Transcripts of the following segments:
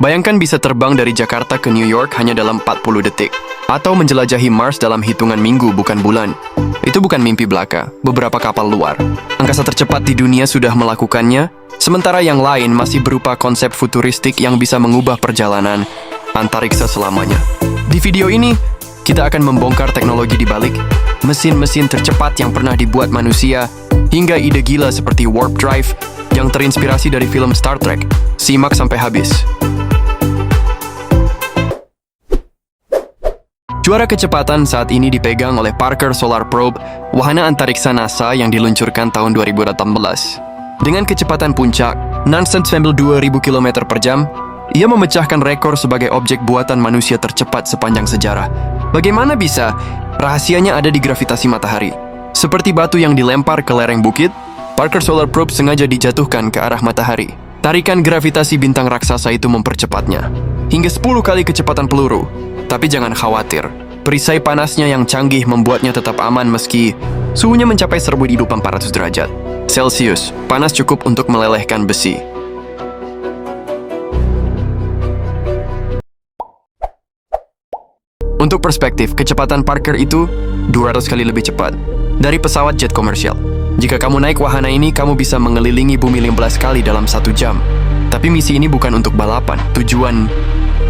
Bayangkan bisa terbang dari Jakarta ke New York hanya dalam 40 detik. Atau menjelajahi Mars dalam hitungan minggu bukan bulan. Itu bukan mimpi belaka, beberapa kapal luar. Angkasa tercepat di dunia sudah melakukannya, sementara yang lain masih berupa konsep futuristik yang bisa mengubah perjalanan antariksa selamanya. Di video ini, kita akan membongkar teknologi di balik mesin-mesin tercepat yang pernah dibuat manusia, hingga ide gila seperti warp drive yang terinspirasi dari film Star Trek. Simak sampai habis. Juara kecepatan saat ini dipegang oleh Parker Solar Probe, wahana antariksa NASA yang diluncurkan tahun 2018. Dengan kecepatan puncak, nonsense 2.000 km per jam, ia memecahkan rekor sebagai objek buatan manusia tercepat sepanjang sejarah. Bagaimana bisa? Rahasianya ada di gravitasi matahari. Seperti batu yang dilempar ke lereng bukit, Parker Solar Probe sengaja dijatuhkan ke arah matahari. Tarikan gravitasi bintang raksasa itu mempercepatnya, hingga 10 kali kecepatan peluru. Tapi jangan khawatir, perisai panasnya yang canggih membuatnya tetap aman meski suhunya mencapai 1400 derajat Celcius. Panas cukup untuk melelehkan besi. Untuk perspektif, kecepatan Parker itu 200 kali lebih cepat dari pesawat jet komersial. Jika kamu naik wahana ini, kamu bisa mengelilingi bumi 15 kali dalam 1 jam. Tapi misi ini bukan untuk balapan. Tujuan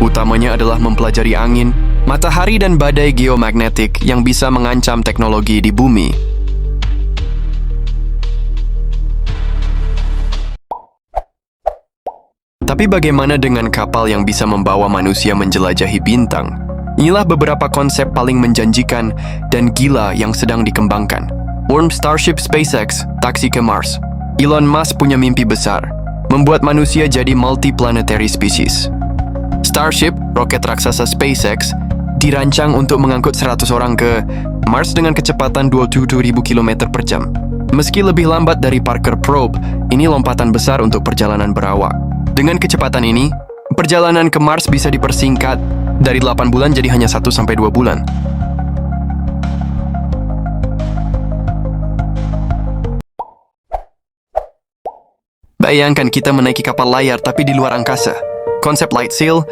utamanya adalah mempelajari angin, matahari, dan badai geomagnetik yang bisa mengancam teknologi di bumi. Tapi bagaimana dengan kapal yang bisa membawa manusia menjelajahi bintang? Inilah beberapa konsep paling menjanjikan dan gila yang sedang dikembangkan. Worm Starship SpaceX, taksi ke Mars. Elon Musk punya mimpi besar, membuat manusia jadi multiplanetary species. Starship, roket raksasa SpaceX, dirancang untuk mengangkut 100 orang ke Mars dengan kecepatan 27.000 km per jam. Meski lebih lambat dari Parker Probe, ini lompatan besar untuk perjalanan berawak. Dengan kecepatan ini, perjalanan ke Mars bisa dipersingkat dari 8 bulan jadi hanya 1-2 bulan. Bayangkan kita menaiki kapal layar tapi di luar angkasa. Konsep light sail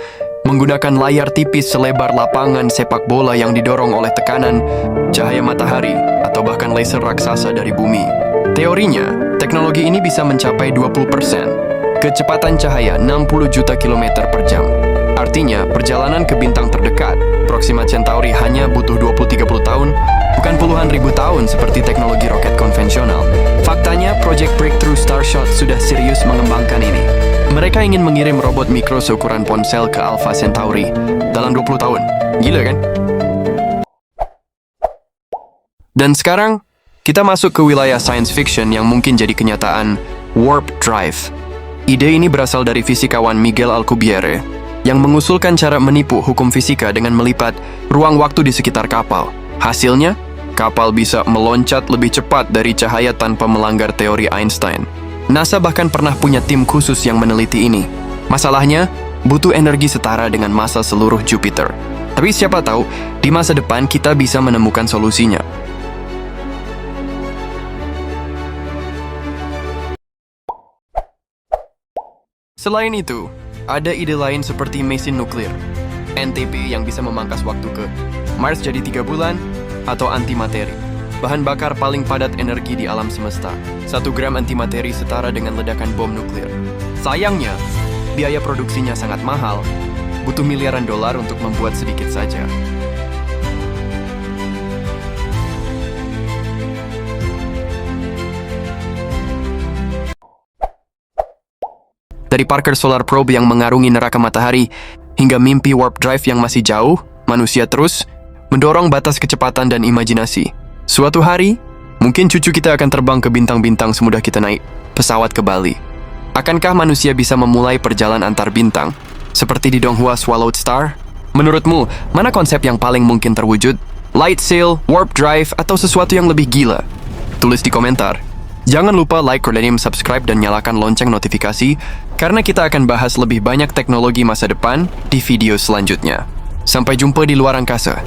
menggunakan layar tipis selebar lapangan sepak bola yang didorong oleh tekanan cahaya matahari atau bahkan laser raksasa dari bumi. Teorinya, teknologi ini bisa mencapai 20% kecepatan cahaya 60 juta kilometer per jam. Artinya, perjalanan ke bintang terdekat, Proxima Centauri, hanya butuh 20-30 tahun, bukan puluhan ribu tahun seperti teknologi roket konvensional. Faktanya, Project Breakthrough Starshot sudah serius mengembangkan ini. Mereka ingin mengirim robot mikro seukuran ponsel ke Alpha Centauri dalam 20 tahun. Gila kan? Dan sekarang, kita masuk ke wilayah science fiction yang mungkin jadi kenyataan, warp drive. Ide ini berasal dari fisikawan Miguel Alcubierre yang mengusulkan cara menipu hukum fisika dengan melipat ruang waktu di sekitar kapal. Hasilnya, kapal bisa meloncat lebih cepat dari cahaya tanpa melanggar teori Einstein. NASA bahkan pernah punya tim khusus yang meneliti ini. Masalahnya, butuh energi setara dengan massa seluruh Jupiter. Tapi siapa tahu, di masa depan kita bisa menemukan solusinya. Selain itu, ada ide lain seperti mesin nuklir, NTP, yang bisa memangkas waktu ke Mars jadi 3 bulan, atau antimateri, bahan bakar paling padat energi di alam semesta. 1 gram antimateri setara dengan ledakan bom nuklir. Sayangnya, biaya produksinya sangat mahal, butuh miliaran dolar untuk membuat sedikit saja. Dari Parker Solar Probe yang mengarungi neraka matahari, hingga mimpi warp drive yang masih jauh, manusia terus mendorong batas kecepatan dan imajinasi. Suatu hari, mungkin cucu kita akan terbang ke bintang-bintang semudah kita naik pesawat ke Bali. Akankah manusia bisa memulai perjalanan antar bintang, seperti di Donghua Swallowed Star? Menurutmu, mana konsep yang paling mungkin terwujud? Light sail, warp drive, atau sesuatu yang lebih gila? Tulis di komentar. Jangan lupa like, subscribe, dan nyalakan lonceng notifikasi, karena kita akan bahas lebih banyak teknologi masa depan di video selanjutnya. Sampai jumpa di luar angkasa.